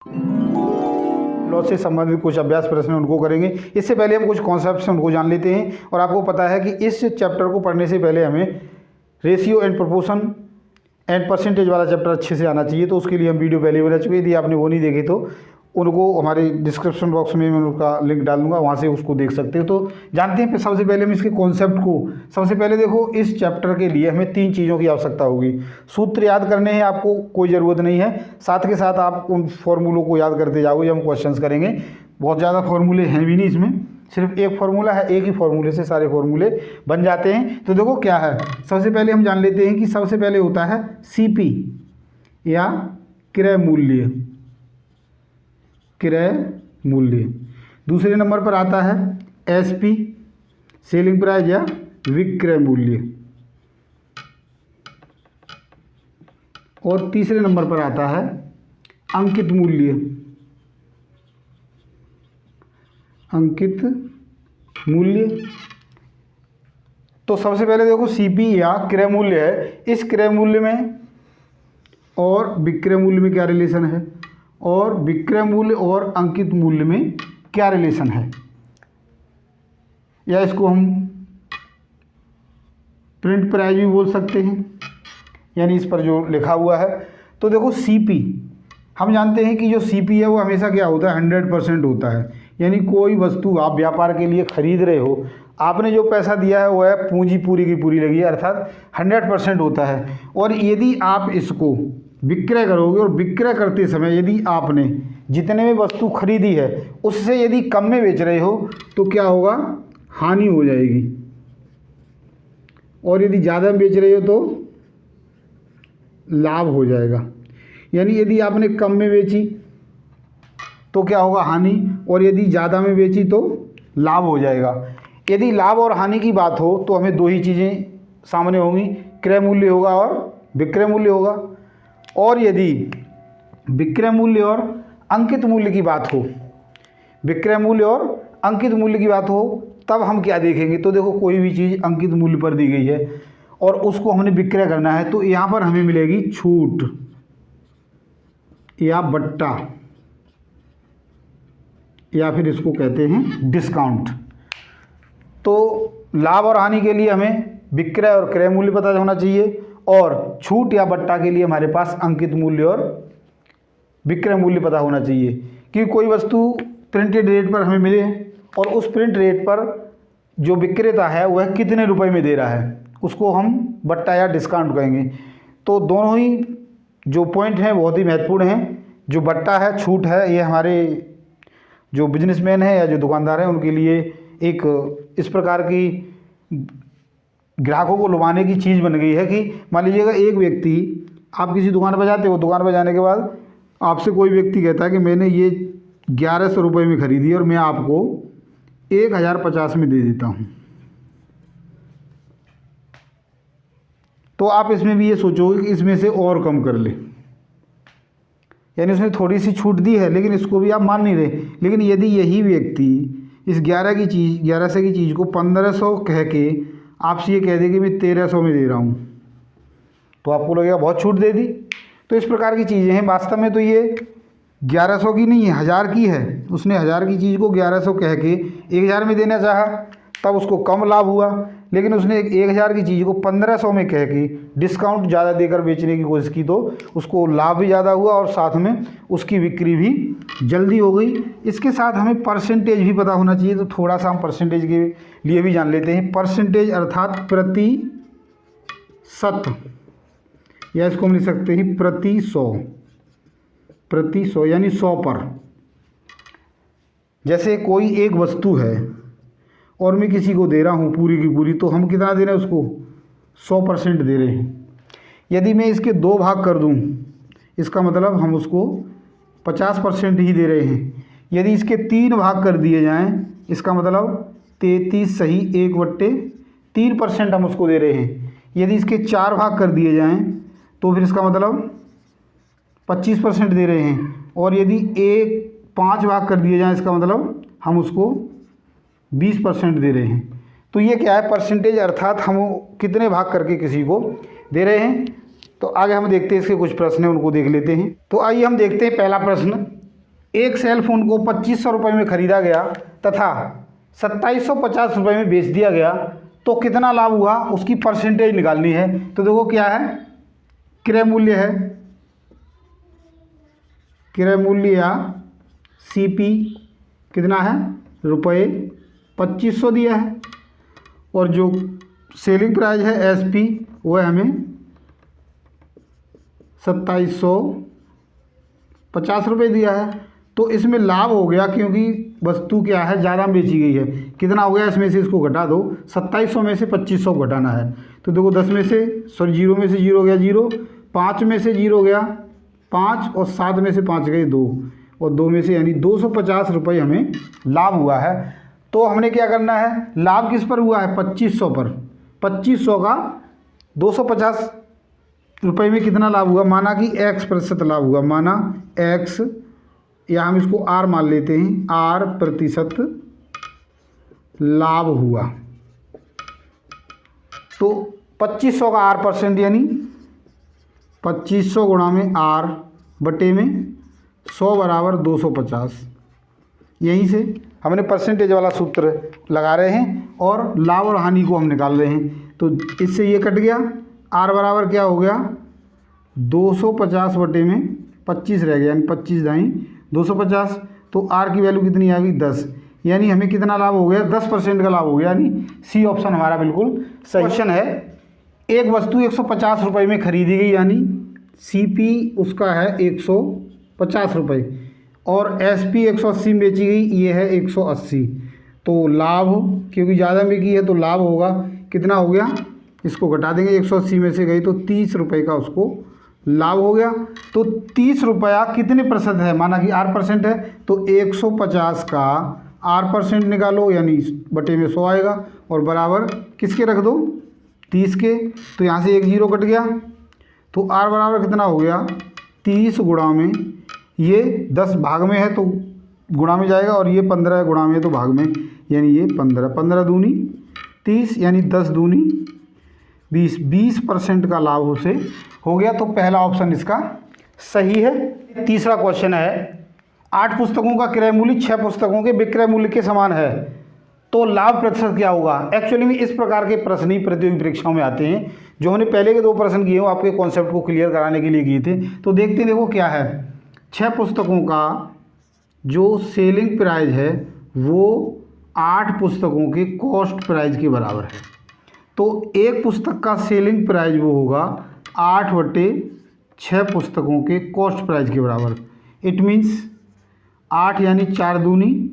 Law से संबंधित कुछ अभ्यास प्रश्न उनको करेंगे। इससे पहले हम कुछ कॉन्सेप्ट्स उनको जान लेते हैं। और आपको पता है कि इस चैप्टर को पढ़ने से पहले हमें ratio and proportion and percentage वाला चैप्टर अच्छे से आना चाहिए। तो उसके लिए हम वीडियो पहले बना चुके हैं। यदि आपने वो नहीं देखे तो उनको हमारे डिस्क्रिप्शन बॉक्स में मैं उनका लिंक डाल दूँगा, वहाँ से उसको देख सकते हो। तो जानते हैं सबसे पहले हम इसके कॉन्सेप्ट को। सबसे पहले देखो, इस चैप्टर के लिए हमें 3 चीज़ों की आवश्यकता होगी। सूत्र याद करने हैं आपको, कोई ज़रूरत नहीं है। साथ के साथ आप उन फॉर्मूलों को याद करते जाओगे। हम क्वेश्चंस करेंगे। बहुत ज़्यादा फार्मूले हैं भी नहीं इसमें, सिर्फ एक फार्मूला है। एक ही फार्मूले से सारे फार्मूले बन जाते हैं। तो देखो क्या है, सबसे पहले हम जान लेते हैं कि सबसे पहले होता है CP या क्रय मूल्य। क्रय मूल्य। दूसरे नंबर पर आता है SP सेलिंग प्राइस या विक्रय मूल्य। और तीसरे नंबर पर आता है अंकित मूल्य। अंकित मूल्य। तो सबसे पहले देखो CP या क्रय मूल्य है। इस क्रय मूल्य में और विक्रय मूल्य में क्या रिलेशन है, और विक्रय मूल्य और अंकित मूल्य में क्या रिलेशन है, या इसको हम प्रिंट प्राइस भी बोल सकते हैं, यानी इस पर जो लिखा हुआ है। तो देखो CP, हम जानते हैं कि जो CP है वो हमेशा क्या होता है, 100% होता है। यानी कोई वस्तु आप व्यापार के लिए खरीद रहे हो, आपने जो पैसा दिया है वो है पूंजी पूरी की पूरी लगी है, अर्थात 100% होता है। और यदि आप इसको विक्रय करोगे और विक्रय करते समय यदि आपने जितने में वस्तु खरीदी है उससे यदि कम में बेच रहे हो तो क्या होगा, हानि हो जाएगी। और यदि ज़्यादा में बेच रहे हो तो लाभ हो जाएगा। यानी यदि आपने कम में बेची तो क्या होगा, हानि, और यदि ज़्यादा में बेची तो लाभ हो जाएगा। यदि लाभ और हानि की बात हो तो हमें 2 ही चीज़ें सामने होंगी, क्रय मूल्य होगा और विक्रय मूल्य होगा। और यदि विक्रय मूल्य और अंकित मूल्य की बात हो, विक्रय मूल्य और अंकित मूल्य की बात हो, तब हम क्या देखेंगे। तो देखो, कोई भी चीज़ अंकित मूल्य पर दी गई है और उसको हमने विक्रय करना है तो यहाँ पर हमें मिलेगी छूट या बट्टा, या फिर इसको कहते हैं डिस्काउंट। तो लाभ और हानि के लिए हमें विक्रय और क्रय मूल्य पता होना चाहिए, और छूट या बट्टा के लिए हमारे पास अंकित मूल्य और विक्रय मूल्य पता होना चाहिए। कि कोई वस्तु प्रिंटेड रेट पर हमें मिले और उस प्रिंट रेट पर जो विक्रेता है वह कितने रुपए में दे रहा है, उसको हम बट्टा या डिस्काउंट कहेंगे। तो दोनों ही जो पॉइंट हैं बहुत ही महत्वपूर्ण हैं। जो बट्टा है, छूट है, ये हमारे जो बिजनेसमैन है या जो दुकानदार है उनके लिए एक इस प्रकार की ग्राहकों को लुभाने की चीज़ बन गई है कि मान लीजिएगा एक व्यक्ति, आप किसी दुकान पर जाते हो, दुकान पर जाने के बाद आपसे कोई व्यक्ति कहता है कि मैंने ये 1100 रुपये में खरीदी और मैं आपको 1050 में दे देता हूँ। तो आप इसमें भी ये सोचोगे कि इसमें से और कम कर ले, यानी उसने थोड़ी सी छूट दी है लेकिन इसको भी आप मान नहीं रहे। लेकिन यदि यही व्यक्ति इस 1100 की चीज़ को 1500 कह के आपसे ये कह दे कि मैं 1300 में दे रहा हूँ, तो आपको लगेगा बहुत छूट दे दी। तो इस प्रकार की चीज़ें हैं। वास्तव में तो ये 1100 की नहीं है, 1000 की है। उसने 1000 की चीज़ को 1100 कह के 1000 में देना चाहा, तब उसको कम लाभ हुआ। लेकिन उसने 1000 की चीज़ को 1500 में कह के डिस्काउंट ज़्यादा देकर बेचने की कोशिश की, तो उसको लाभ भी ज़्यादा हुआ और साथ में उसकी बिक्री भी जल्दी हो गई। इसके साथ हमें परसेंटेज भी पता होना चाहिए। तो थोड़ा सा हम परसेंटेज के लिए भी जान लेते हैं। परसेंटेज अर्थात प्रतिशत, या इसको हम लिख सकते हैं प्रति 100 यानी 100 पर। जैसे कोई एक वस्तु है और मैं किसी को दे रहा हूँ पूरी की पूरी, तो हम कितना दे रहे हैं उसको, 100% दे रहे हैं। यदि मैं इसके 2 भाग कर दूँ, इसका मतलब हम उसको 50% ही दे रहे हैं। यदि इसके 3 भाग कर दिए जाएं, इसका मतलब 33 सही 1/3% हम उसको दे रहे हैं। यदि इसके 4 भाग कर दिए जाएं तो फिर इसका मतलब 25% दे रहे हैं। और यदि 5 भाग कर दिए जाएं, इसका मतलब हम उसको 20% दे रहे हैं। तो ये क्या है, परसेंटेज अर्थात हम कितने भाग करके किसी को दे रहे हैं। तो आगे हम देखते हैं इसके कुछ प्रश्न हैं, उनको देख लेते हैं। तो आइए हम देखते हैं पहला प्रश्न। एक सेल फोन को 2500 रुपये में खरीदा गया तथा 2750 रुपये में बेच दिया गया तो कितना लाभ हुआ, उसकी परसेंटेज निकालनी है। तो देखो क्या है, क्रय मूल्य है, क्रय मूल्य या CP कितना है, रुपये 2500 दिया है, और जो सेलिंग प्राइस है SP वो हमें 2750 रुपये दिया है। तो इसमें लाभ हो गया क्योंकि वस्तु क्या है, ज़्यादा बेची गई है। कितना हो गया, इसमें से इसको घटा दो, 2700 में से 2500 घटाना है। तो देखो 10 में से 0 में से 0 गया 0, 5 में से 0 गया 5, और 7 में से 5 गए 2, और 2 में से यानी 250 रुपये हमें लाभ हुआ है। तो हमने क्या करना है, लाभ किस पर हुआ है, 2500 पर। 2500 का 250 रुपये में कितना लाभ हुआ, माना कि X% लाभ हुआ, माना X, या हम इसको R मान लेते हैं, R% लाभ हुआ। तो 2500 का R% यानी 2500 गुणा में R बटे में 100 बराबर 250। यहीं से हमने परसेंटेज वाला सूत्र लगा रहे हैं और लाभ और हानि को हम निकाल रहे हैं। तो इससे ये कट गया, R बराबर क्या हो गया, 250 बटे में 25 रह गया, यानी 25 दाई 250। तो R की वैल्यू कितनी आ गई, 10, यानी हमें कितना लाभ हो गया, 10% का लाभ हो गया, यानी C ऑप्शन हमारा बिल्कुल सही। क्वेश्चन है, एक वस्तु 150 रुपये में खरीदी गई, यानी CP उसका है 150 रुपये, और SP 180 में बेची गई, ये है 180। तो लाभ, क्योंकि ज़्यादा बिकी है तो लाभ होगा, कितना हो गया, इसको घटा देंगे, 180 में से गई तो 30 रुपये का उसको लाभ हो गया। तो 30 रुपया कितने प्रतिशत है, माना कि R% है, तो 150 का R% निकालो, यानी बटे में 100 आएगा, और बराबर किसके रख दो, 30 के। तो यहाँ से एक 0 कट गया, तो R बराबर कितना हो गया, 30 गुणा में, ये 10 भाग में है तो गुणा में जाएगा, और ये 15 गुणा में है तो भाग में, यानी ये 15 दूनी 30, यानी 10 दूनी 20, 20% का लाभ उसे हो गया। तो पहला ऑप्शन इसका सही है। तीसरा क्वेश्चन है, 8 पुस्तकों का क्रय मूल्य 6 पुस्तकों के विक्रय मूल्य के समान है, तो लाभ प्रतिशत क्या होगा। एक्चुअली में इस प्रकार के प्रश्न ही प्रतियोगी परीक्षाओं में आते हैं, जो हमने पहले के 2 प्रश्न किए वो आपके कॉन्सेप्ट को क्लियर कराने के लिए किए थे। तो देखते हैं, देखो क्या है, 6 पुस्तकों का जो सेलिंग प्राइस है वो 8 पुस्तकों के कॉस्ट प्राइस के बराबर है। तो एक पुस्तक का सेलिंग प्राइस वो होगा 8/6 पुस्तकों के कॉस्ट प्राइस के बराबर। इट मीन्स 8 यानी 4 दूनी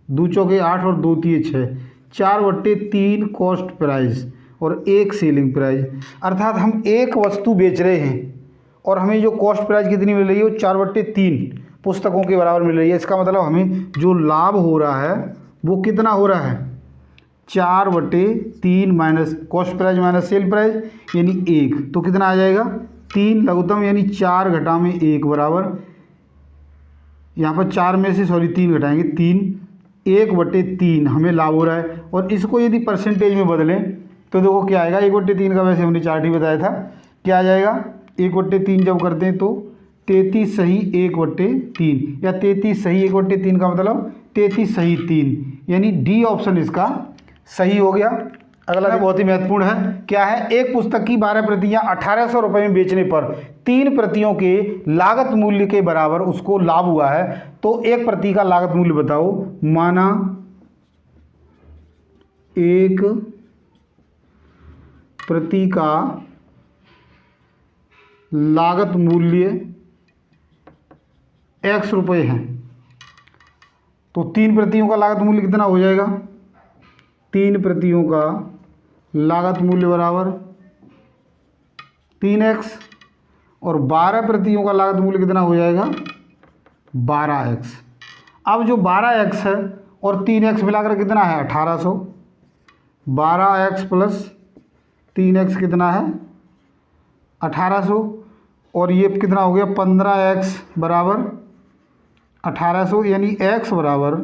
2 चौके 8 और 2 तिये 6, 4/3 कॉस्ट प्राइस और 1 सेलिंग प्राइस। अर्थात हम एक वस्तु बेच रहे हैं और हमें जो कॉस्ट प्राइस कितनी मिल रही है वो 4/3 पुस्तकों के बराबर मिल रही है। इसका मतलब हमें जो लाभ हो रहा है वो कितना हो रहा है, 4/3 minus cost price minus sale price, यानी 1। तो कितना आ जाएगा, 3 लघुत्तम, यानी 4 घटा में 1 बराबर, यहाँ पर 4 में से 3 घटाएंगे 3, 1/3 हमें लाभ हो रहा है। और इसको यदि परसेंटेज में बदलें तो देखो क्या आएगा, 1/3 का वैसे हमने चार्ट ही बताया था, क्या आ जाएगा, 1/3 जब करते हैं तो 33 सही 1/3, या 33 सही 1/3 का मतलब 33 सही 3, यानी D ऑप्शन इसका सही हो गया। अगला बहुत ही महत्वपूर्ण है, क्या है, एक पुस्तक की 12 प्रतियां 1800 रुपये में बेचने पर 3 प्रतियों के लागत मूल्य के बराबर उसको लाभ हुआ है, तो एक प्रति का लागत मूल्य बताओ। माना एक प्रति का लागत मूल्य X रुपये है, तो 3 प्रतियों का लागत मूल्य कितना हो जाएगा, 3 प्रतियों का लागत मूल्य बराबर 3x, और 12 प्रतियों का लागत मूल्य कितना हो जाएगा, 12x। अब जो 12x है और 3x मिलाकर कितना है 1800, 12x प्लस 3x कितना है 1800, और ये कितना हो गया 15x बराबर 1800, यानी x बराबर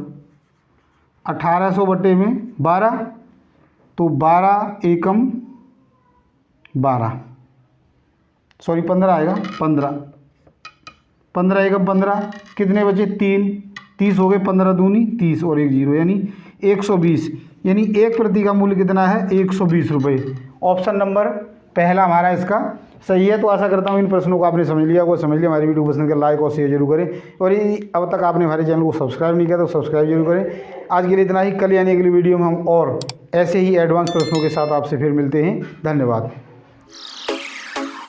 1800 बटे में 12, तो 12 एकम 12, सॉरी 15 आएगा, 15 एकम 15 कितने बचे 3, 30 हो गए, 15 दूनी 30 और 1 जीरो यानी 120, यानी 1 प्रति का मूल्य कितना है 120 रुपये। ऑप्शन नंबर पहला हमारा इसका सही है। तो आशा करता हूँ इन प्रश्नों को आपने समझ लिया, वो समझ लिया। हमारी वीडियो को पसंद कर लाइक और शेयर जरूर करें, और अब तक आपने हमारे चैनल को सब्सक्राइब नहीं किया तो सब्सक्राइब जरूर करें। आज के लिए इतना ही, कल यानी अगली वीडियो में हम और ऐसे ही एडवांस प्रश्नों के साथ आपसे फिर मिलते हैं। धन्यवाद।